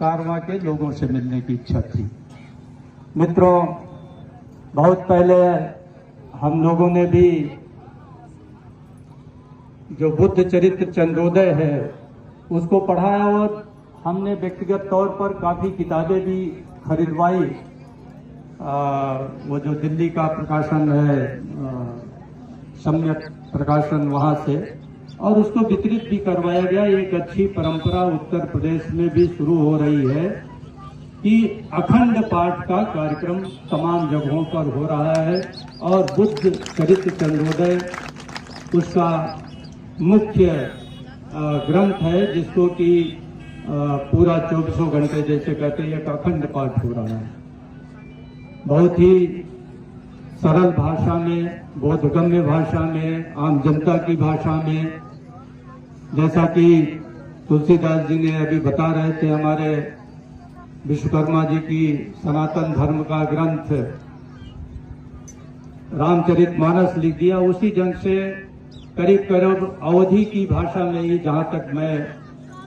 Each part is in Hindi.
कारवां के लोगों से मिलने की इच्छा थी। मित्रों, बहुत पहले हम लोगों ने भी जो बुद्ध चरित्र चंद्रोदय है उसको पढ़ा और हमने व्यक्तिगत तौर पर काफ़ी किताबें भी खरीदवाई। वो जो दिल्ली का प्रकाशन है सम्यक प्रकाशन, वहाँ से, और उसको वितरित भी करवाया गया। एक अच्छी परंपरा उत्तर प्रदेश में भी शुरू हो रही है कि अखंड पाठ का कार्यक्रम तमाम जगहों पर हो रहा है और बुद्ध चरित्र चंद्रोदय उसका मुख्य ग्रंथ है, जिसको कि पूरा 24 घंटे जैसे कहते हैं एक अखंड पाठ हो रहा है। बहुत ही सरल भाषा में, बोधगम्य भाषा में, आम जनता की भाषा में, जैसा कि तुलसीदास जी ने अभी बता रहे थे, हमारे विश्वकर्मा जी की सनातन धर्म का ग्रंथ रामचरितमानस लिख दिया, उसी ढंग से करीब करीब अवधि की भाषा में ही, जहां तक मैं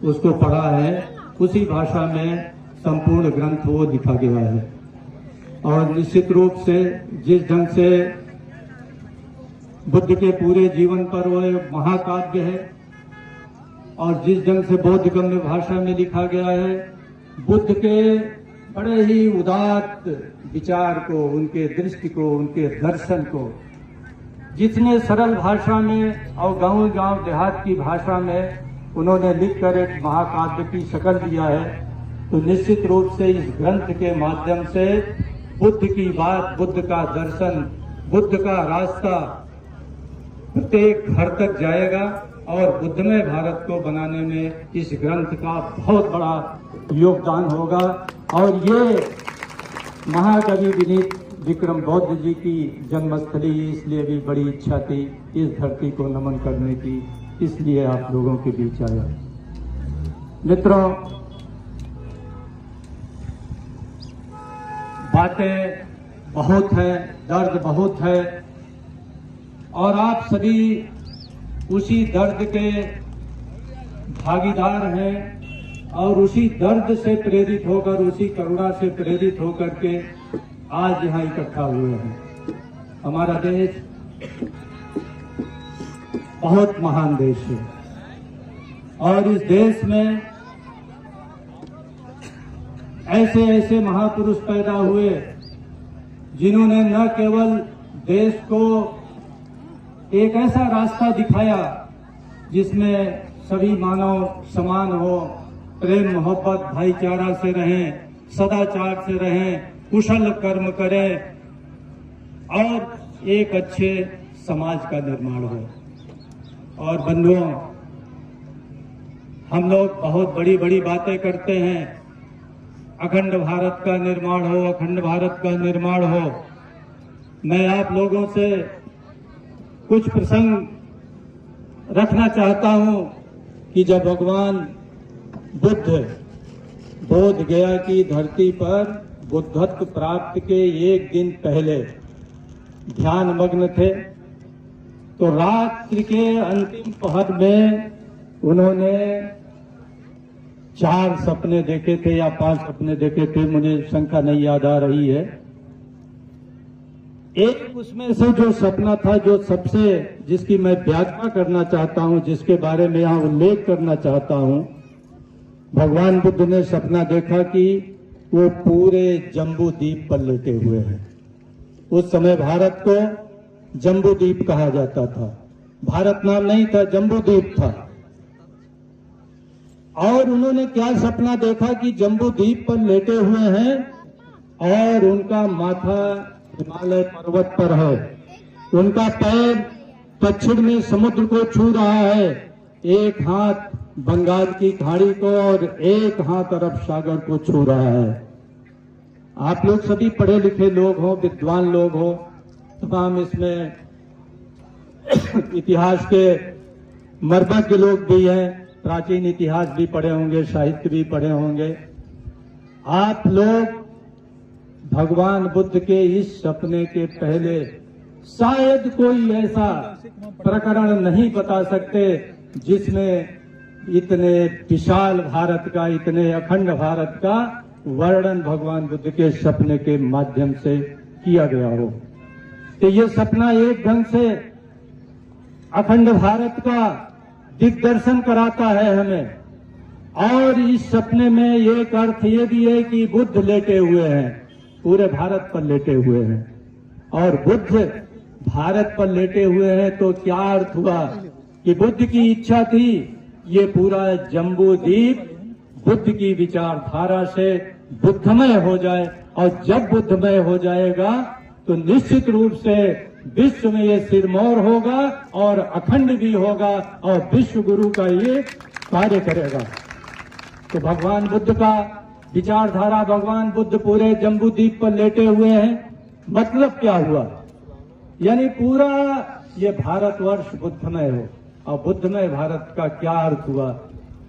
उसको पढ़ा है, उसी भाषा में संपूर्ण ग्रंथ वो लिखा गया है। और निश्चित रूप से जिस ढंग से बुद्ध के पूरे जीवन पर वो महाकाव्य है और जिस ढंग से बोधगम्य भाषा में लिखा गया है, बुद्ध के बड़े ही उदात्त विचार को, उनके दृष्टि को, उनके दर्शन को जितने सरल भाषा में और गांव देहात की भाषा में उन्होंने लिखकर एक महाकाव्य की शक्ल दिया है, तो निश्चित रूप से इस ग्रंथ के माध्यम से बुद्ध की बात, बुद्ध का दर्शन, बुद्ध का रास्ता प्रत्येक घर तक जाएगा और बुद्धमय भारत को बनाने में इस ग्रंथ का बहुत बड़ा योगदान होगा। और ये महाकवि विनीत विक्रम बौद्ध जी की जन्मस्थली, इसलिए भी बड़ी इच्छा थी इस धरती को नमन करने की, इसलिए आप लोगों के बीच आया। मित्रों, बातें बहुत है, दर्द बहुत है और आप सभी उसी दर्द के भागीदार हैं और उसी दर्द से प्रेरित होकर, उसी करुणा से प्रेरित होकर के आज यहाँ इकट्ठा हुए हैं। हमारा देश बहुत महान देश है और इस देश में ऐसे ऐसे महापुरुष पैदा हुए जिन्होंने न केवल देश को एक ऐसा रास्ता दिखाया जिसमें सभी मानव समान हो, प्रेम मोहब्बत भाईचारा से रहें, सदाचार से रहें, कुशल कर्म करें और एक अच्छे समाज का निर्माण हो। और बंधुओं, हम लोग बहुत बड़ी बड़ी बातें करते हैं, अखंड भारत का निर्माण हो, अखंड भारत का निर्माण हो। मैं आप लोगों से कुछ प्रसंग रखना चाहता हूं कि जब भगवान बुद्ध बोध गया की धरती पर बुद्धत्व प्राप्ति के एक दिन पहले ध्यान मग्न थे, तो रात्रि के अंतिम पहर में उन्होंने 4 सपने देखे थे या 5 सपने देखे थे, मुझे संख्या नहीं याद आ रही है। एक उसमें से जो सपना था, जो सबसे, जिसकी मैं व्याख्या करना चाहता हूं, जिसके बारे में यहां उल्लेख करना चाहता हूं, भगवान बुद्ध ने सपना देखा कि वो पूरे जम्बू द्वीप पर लेटे हुए हैं। उस समय भारत को जम्बू द्वीप कहा जाता था, भारत नाम नहीं था, जम्बू द्वीप था। और उन्होंने क्या सपना देखा कि जम्बू द्वीप पर लेटे हुए हैं और उनका माथा हिमालय पर्वत पर है, उनका पैर दक्षिण में समुद्र को छू रहा है, एक हाथ बंगाल की खाड़ी को और एक हाथ अरब सागर को छू रहा है। आप लोग सभी पढ़े लिखे लोग हो, विद्वान लोग हो, तमाम इसमें इतिहास के मर्मज्ञ लोग भी हैं, प्राचीन इतिहास भी पढ़े होंगे, साहित्य भी पढ़े होंगे। आप लोग भगवान बुद्ध के इस सपने के पहले शायद कोई ऐसा प्रकरण नहीं बता सकते जिसमें इतने विशाल भारत का, इतने अखंड भारत का वर्णन भगवान बुद्ध के सपने के माध्यम से किया गया हो। तो ये सपना एक ढंग से अखंड भारत का दिग्दर्शन कराता है हमें। और इस सपने में एक अर्थ ये भी है कि बुद्ध लेटे हुए हैं, पूरे भारत पर लेटे हुए हैं। और बुद्ध भारत पर लेटे हुए हैं तो क्या अर्थ हुआ कि बुद्ध की इच्छा थी ये पूरा जम्बू द्वीप बुद्ध की विचारधारा से बुद्धमय हो जाए। और जब बुद्धमय हो जाएगा तो निश्चित रूप से विश्व में ये सिरमौर होगा और अखंड भी होगा और विश्व गुरु का ये कार्य करेगा। तो भगवान बुद्ध का विचारधारा, भगवान बुद्ध पूरे जम्बू द्वीप पर लेटे हुए हैं, मतलब क्या हुआ? यानी पूरा ये भारतवर्ष बुद्धमय हो। और बुद्धमय भारत का क्या अर्थ हुआ?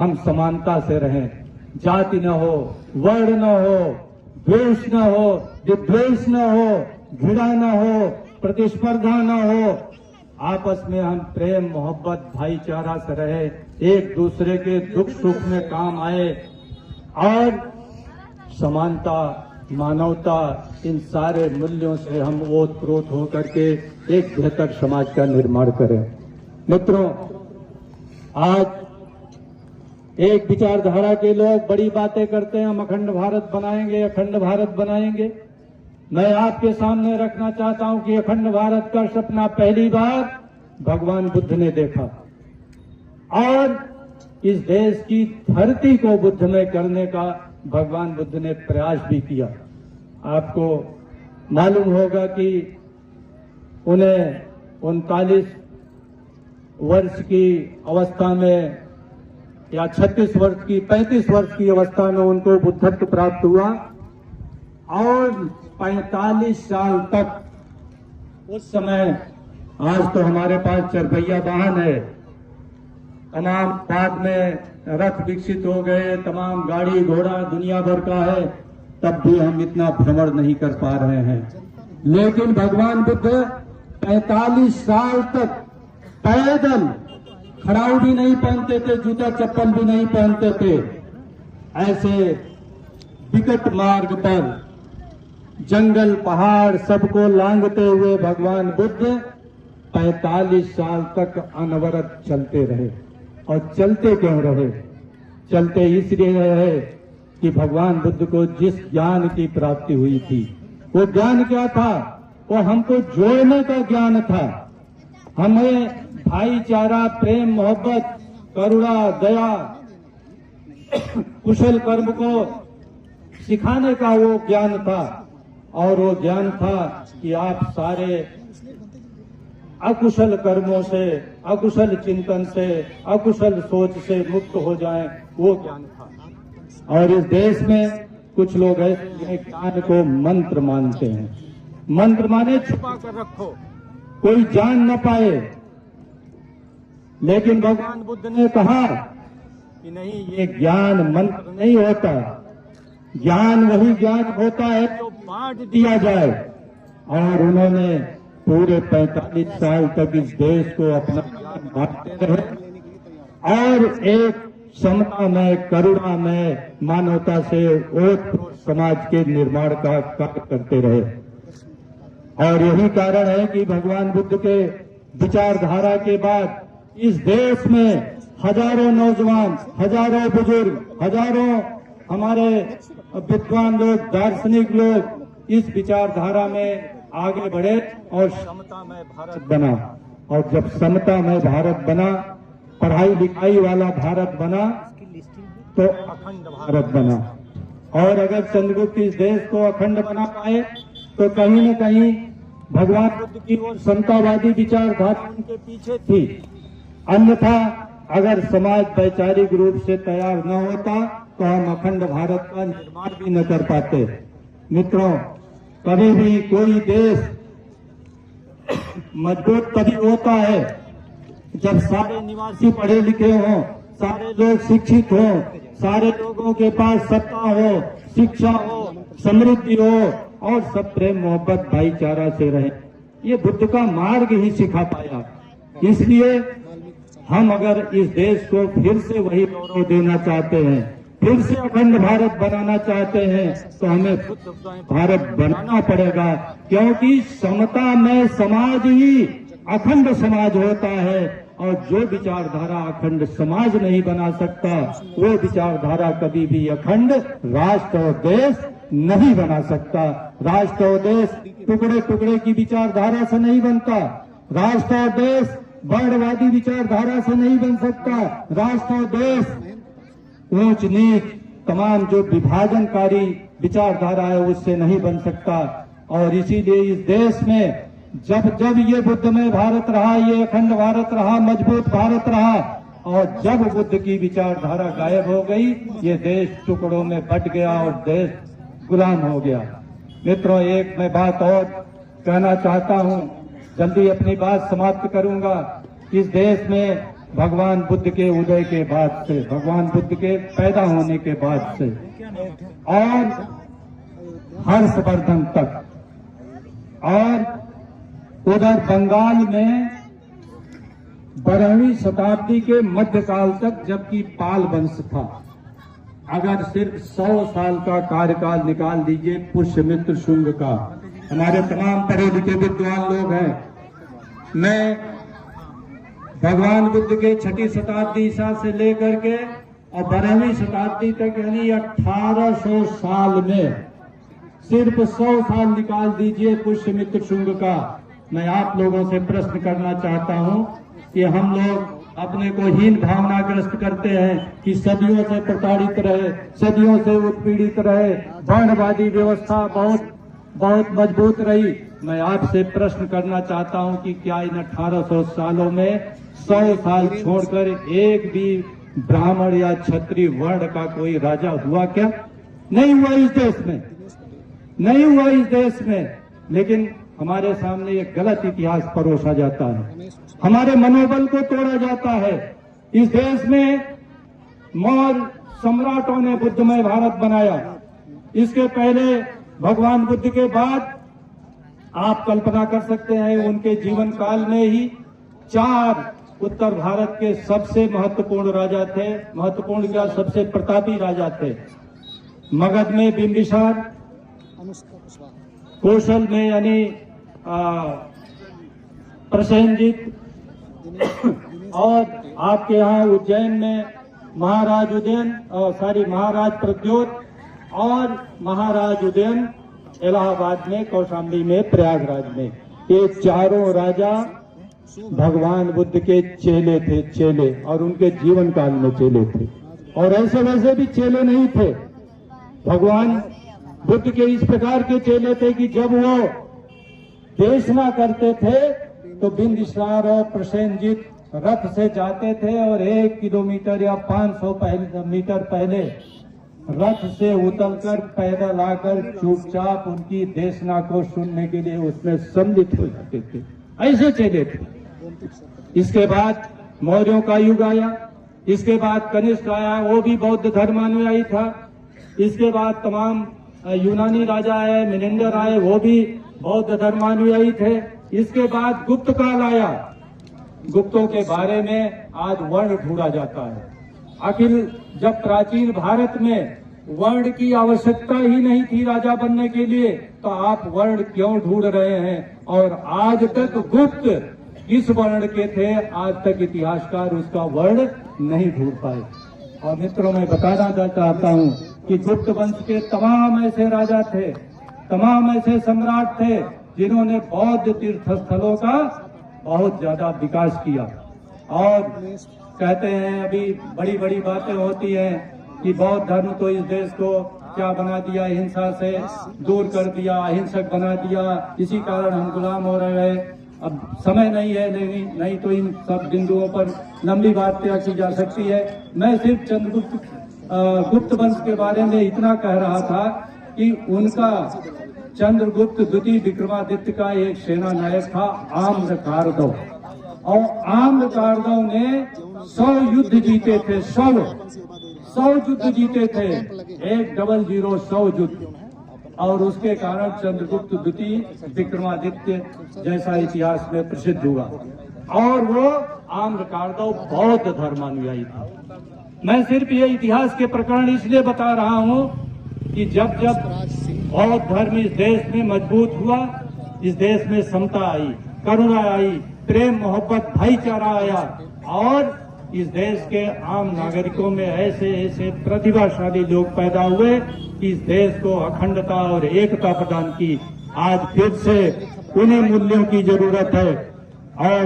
हम समानता से रहें, जाति न हो, वर्ण न हो, द्वेष न हो, विद्वेष न हो, घृणा न हो, प्रतिस्पर्धा न हो, आपस में हम प्रेम मोहब्बत भाईचारा से रहे, एक दूसरे के दुख सुख में काम आए और समानता, मानवता, इन सारे मूल्यों से हम ओतप्रोत होकर के एक बेहतर समाज का निर्माण करें। मित्रों, आज एक विचारधारा के लोग बड़ी बातें करते हैं, हम अखंड भारत बनाएंगे, अखंड भारत बनाएंगे। मैं आपके सामने रखना चाहता हूं कि अखंड भारत का सपना पहली बार भगवान बुद्ध ने देखा और इस देश की धरती को बुद्धमय करने का भगवान बुद्ध ने प्रयास भी किया। आपको मालूम होगा कि उन्हें 39 वर्ष की अवस्था में या 36 वर्ष की 35 वर्ष की अवस्था में उनको बुद्धत्व प्राप्त हुआ और 45 साल तक उस समय, आज तो हमारे पास चरपहिया वाहन है, तमाम बाद में रथ विकसित हो गए, तमाम गाड़ी घोड़ा दुनिया भर का है, तब भी हम इतना भ्रमण नहीं कर पा रहे हैं। लेकिन भगवान बुद्ध 45 साल तक पैदल, खड़ाऊ भी नहीं पहनते थे, जूता चप्पल भी नहीं पहनते थे, ऐसे विकट मार्ग पर जंगल पहाड़ सबको लांघते हुए भगवान बुद्ध 45 साल तक अनवरत चलते रहे। और चलते क्यों रहे? चलते इसलिए रहे कि भगवान बुद्ध को जिस ज्ञान की प्राप्ति हुई थी, वो ज्ञान क्या था? वो हमको जोड़ने का ज्ञान था। हमें भाईचारा, प्रेम मोहब्बत, करुणा, दया, कुशल कर्म को सिखाने का वो ज्ञान था। और वो ज्ञान था कि आप सारे अकुशल कर्मों से, अकुशल चिंतन से, अकुशल सोच से मुक्त हो जाएं, वो ज्ञान था। और इस देश में कुछ लोग ऐसे ज्ञान को मंत्र मानते हैं। मंत्र माने छुपा कर रखो, कोई जान न पाए। लेकिन भगवान बुद्ध ने कहा कि नहीं, ये ज्ञान मंत्र नहीं होता, ज्ञान वही ज्ञान होता है जो बांट दिया जाए। और उन्होंने पूरे 45 साल तक इस देश को अपना ज्ञान बांटते रहे और एक समता में, करुणा में, मानवता से ओतप्रोत समाज के निर्माण का कार्य करते रहे। और यही कारण है कि भगवान बुद्ध के विचारधारा के बाद इस देश में हजारों नौजवान, हजारों बुजुर्ग, हजारों हमारे विद्वान लोग, दार्शनिक लोग इस विचारधारा में आगे बढ़े और समतामय भारत बना। और जब समतामय भारत बना, पढ़ाई लिखाई वाला भारत बना, तो अखंड भारत बना। और अगर चंद्रगुप्त इस देश को अखंड बना पाए तो कहीं न कहीं भगवान बुद्ध की ओर समतावादी विचारधारा उनके पीछे थी। अन्यथा अगर समाज वैचारिक रूप से तैयार न होता तो हम अखंड भारत का निर्माण भी न कर पाते। मित्रों, कभी भी कोई देश मजबूत तभी होता है जब सारे निवासी पढ़े लिखे हों, सारे लोग शिक्षित हों, सारे लोगों के पास सत्ता हो, शिक्षा हो, समृद्धि हो और सब प्रेम मोहब्बत भाईचारा से रहे। ये बुद्ध का मार्ग ही सिखा पाया। इसलिए हम अगर इस देश को फिर से वही गौरव देना चाहते हैं, फिर से अखंड भारत बनाना चाहते हैं, तो हमें भारत बनाना पड़ेगा, क्योंकि समता में समाज ही अखंड समाज होता है। और जो विचारधारा अखंड समाज नहीं बना सकता, वो विचारधारा कभी भी अखंड राष्ट्र और देश नहीं बना सकता। राष्ट्र और देश टुकड़े टुकड़े की विचारधारा से नहीं बनता। राष्ट्र और देश वर्णवादी विचारधारा से नहीं बन सकता। राष्ट्र और देश ऊंच नीच तमाम जो विभाजनकारी विचारधारा है उससे नहीं बन सकता। और इसीलिए इस देश में जब जब ये बुद्धमय भारत रहा, ये अखंड भारत रहा, मजबूत भारत रहा, और जब बुद्ध की विचारधारा गायब हो गई, ये देश टुकड़ों में बट गया और देश गुलाम हो गया। मित्रों, एक मैं बात और कहना चाहता हूं, जल्दी अपनी बात समाप्त करूंगा। इस देश में भगवान बुद्ध के उदय के बाद से, भगवान बुद्ध के पैदा होने के बाद से और हर्षवर्धन तक, और उधर बंगाल में 12वीं शताब्दी के मध्यकाल तक जबकि पाल वंश था, अगर सिर्फ 100 साल का कार्यकाल निकाल दीजिए पुष्यमित्र शुंग का, हमारे तमाम पढ़े लिखे विद्वान लोग हैं, मैं भगवान बुद्ध के 6ठी शताब्दी ईसा से लेकर के और 12वीं शताब्दी तक यानी 1800 साल में सिर्फ 100 साल निकाल दीजिए पुष्यमित्र शुंग का। मैं आप लोगों से प्रश्न करना चाहता हूं कि हम लोग अपने को हीन भावनाग्रस्त करते हैं कि सदियों से प्रताड़ित रहे, सदियों से उत्पीड़ित रहे, वर्णवादी व्यवस्था बहुत मजबूत रही। मैं आपसे प्रश्न करना चाहता हूं कि क्या इन 1800 सालों में 100 साल छोड़कर एक भी ब्राह्मण या क्षत्रिय वर्ण का कोई राजा हुआ क्या? नहीं हुआ इस देश में, नहीं हुआ इस देश में। लेकिन हमारे सामने एक गलत इतिहास परोसा जाता है, हमारे मनोबल को तोड़ा जाता है। इस देश में मौर्य सम्राटों ने बुद्धमय भारत बनाया। इसके पहले भगवान बुद्ध के बाद आप कल्पना कर सकते हैं उनके जीवन काल में ही 4 उत्तर भारत के सबसे महत्वपूर्ण राजा थे। महत्वपूर्ण क्या, सबसे प्रतापी राजा थे। मगध में बिंबिसार, कौशल में यानी प्रसेनजीत, और आपके यहाँ उज्जैन में महाराज उदयन, महाराज प्रद्योत, और महाराज उदयन इलाहाबाद में, कौशाम्बी में, प्रयागराज में। ये चारों राजा भगवान बुद्ध के चेले थे, चेले, और उनके जीवन काल में चेले थे। और ऐसे वैसे भी चेले नहीं थे, भगवान बुद्ध के इस प्रकार के चेले थे कि जब वो देशना करते थे तो बिंबिसार और प्रसेनजीत रथ से जाते थे और 1 किलोमीटर या 500 मीटर पहले रथ से उतरकर पैदल आकर चुपचाप उनकी देशना को सुनने के लिए उसमें सम्मिलित हो जाते थे। ऐसे चेले थे। इसके बाद मौर्यों का युग आया, इसके बाद कनिष्क आया, वो भी बौद्ध धर्मानुयायी था। इसके बाद तमाम यूनानी राजा आए, मिलिंदर आए, वो भी बौद्ध धर्मानुयायी थे। इसके बाद गुप्त काल आया। गुप्तों के बारे में आज वर्ण ढूंढा जाता है। आखिर जब प्राचीन भारत में वर्ण की आवश्यकता ही नहीं थी राजा बनने के लिए, तो आप वर्ण क्यों ढूंढ रहे हैं? और आज तक गुप्त किस वर्ण के थे, आज तक इतिहासकार उसका वर्ण नहीं ढूंढ पाए। और मित्रों, मैं बताना चाहता हूं कि गुप्त वंश के तमाम ऐसे राजा थे, तमाम ऐसे सम्राट थे जिन्होंने बौद्ध तीर्थ स्थलों का बहुत ज्यादा विकास किया। और कहते हैं अभी बड़ी बड़ी बातें होती हैं कि बौद्ध धर्म तो इस देश को क्या बना दिया, हिंसा से दूर कर दिया, अहिंसक बना दिया, इसी कारण हम गुलाम हो रहे हैं। अब समय नहीं है, नहीं तो इन सब बिंदुओं पर लंबी बात तय की जा सकती है। मैं सिर्फ गुप्त वंश के बारे में इतना कह रहा था कि उनका चंद्रगुप्त द्वितीय विक्रमादित्य का एक सेना नायक था आम्रकारदव, और आम्रकारदव ने 100 युद्ध जीते थे, 100 युद्ध जीते थे, 100 युद्ध। और उसके कारण चंद्रगुप्त द्वितीय विक्रमादित्य जैसा इतिहास में प्रसिद्ध हुआ। और वो आम्रकार्दव बौद्ध धर्मानुयायी था। मैं सिर्फ ये इतिहास के प्रकरण इसलिए बता रहा हूं कि जब जब बौद्ध धर्म इस देश में मजबूत हुआ, इस देश में समता आई, करुणा आई, प्रेम मोहब्बत भाईचारा आया और इस देश के आम नागरिकों में ऐसे ऐसे प्रतिभाशाली लोग पैदा हुए कि इस देश को अखंडता और एकता प्रदान की। आज फिर से उन्हीं मूल्यों की जरूरत है और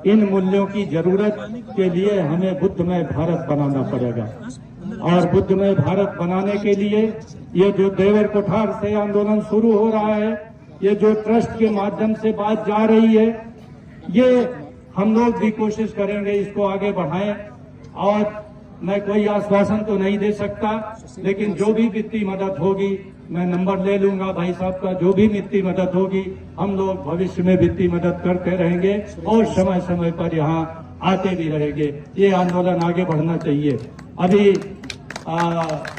इन मूल्यों की जरूरत के लिए हमें बुद्धमय भारत बनाना पड़ेगा। और बुद्धमय भारत बनाने के लिए ये जो देवर कोठार से आंदोलन शुरू हो रहा है, ये जो ट्रस्ट के माध्यम से बात जा रही है, ये हम लोग भी कोशिश करेंगे इसको आगे बढ़ाएं। और मैं कोई आश्वासन तो नहीं दे सकता, लेकिन जो भी वित्तीय मदद होगी मैं नंबर ले लूंगा भाई साहब का। जो भी वित्तीय मदद होगी हम लोग भविष्य में वित्तीय मदद करते रहेंगे और समय समय पर यहाँ आते भी रहेंगे। ये आंदोलन आगे बढ़ना चाहिए। अभी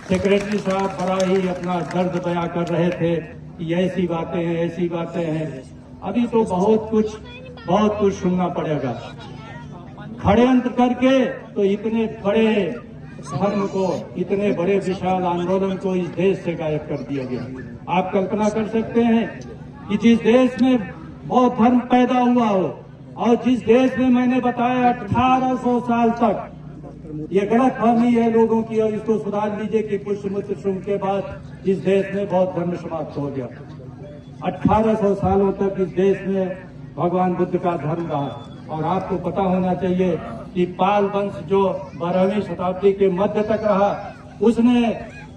सेक्रेटरी साहब बड़ा ही अपना दर्द बयां कर रहे थे कि ऐसी बातें हैं, ऐसी बातें हैं। अभी तो बहुत कुछ सुनना पड़ेगा। षड्यंत्र करके तो इतने बड़े धर्म को, इतने बड़े विशाल आंदोलन को इस देश से गायब कर दिया गया। आप कल्पना कर सकते हैं कि जिस देश में बौद्ध धर्म पैदा हुआ हो और जिस देश में मैंने बताया 1800 साल तक, ये गलत फहमी है लोगों की और इसको सुधार लीजिए कि पुष्यमित्र शुंग के बाद इस देश में बौद्ध धर्म समाप्त हो गया। 1800 सालों तक इस देश में भगवान बुद्ध का धर्म रहा। और आपको पता होना चाहिए कि पाल वंश जो 12वीं शताब्दी के मध्य तक रहा, उसने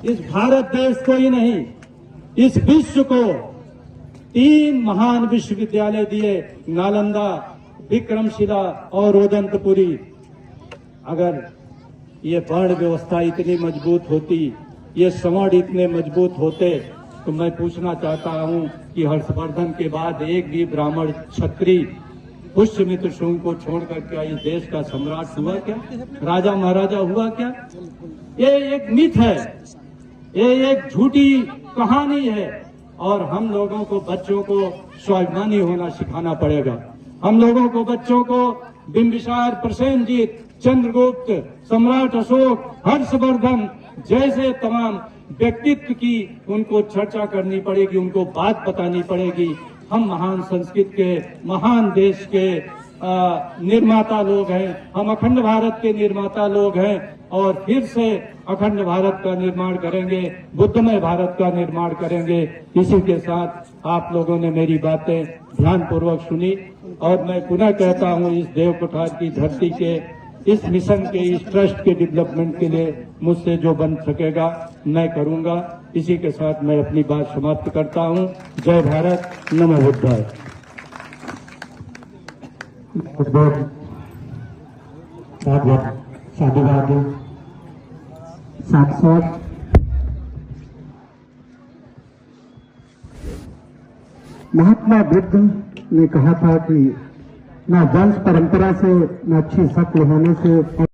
इस भारत देश को ही नहीं, इस विश्व को 3 महान विश्वविद्यालय दिए, नालंदा, विक्रमशिला और ओदंतपुरी। अगर ये वर्ण व्यवस्था इतनी मजबूत होती, ये समाज इतने मजबूत होते, तो मैं पूछना चाहता हूं कि हर्षवर्धन के बाद एक भी ब्राह्मण क्षत्रिय पुष्यमित्र शुंग को छोड़कर क्या इस देश का सम्राट हुआ क्या? राजा महाराजा हुआ क्या? ये एक मिथ है, ये एक झूठी कहानी है। और हम लोगों को, बच्चों को स्वाभिमानी होना सिखाना पड़ेगा। हम लोगों को, बच्चों को बिंबिसार, प्रसेनजीत, चंद्रगुप्त, सम्राट अशोक, हर्षवर्धन जैसे तमाम व्यक्तित्व की उनको चर्चा करनी पड़ेगी, उनको बात बतानी पड़ेगी। हम महान संस्कृत के, महान देश के निर्माता लोग हैं, हम अखंड भारत के निर्माता लोग हैं और फिर से अखंड भारत का निर्माण करेंगे, बुद्धमय भारत का निर्माण करेंगे। इसी के साथ आप लोगों ने मेरी बातें ध्यानपूर्वक सुनी और मैं पुनः कहता हूं, इस देव कोठार की धरती के, इस मिशन के, इस ट्रस्ट के डेवलपमेंट के लिए मुझसे जो बन सकेगा मैं करूंगा। इसी के साथ मैं अपनी बात समाप्त करता हूं। जय भारत, नमो बुद्धाय। साधुवाद, साथ महात्मा बुद्ध ने कहा था कि ना वंश परंपरा से, ना अच्छी शक्ल होने से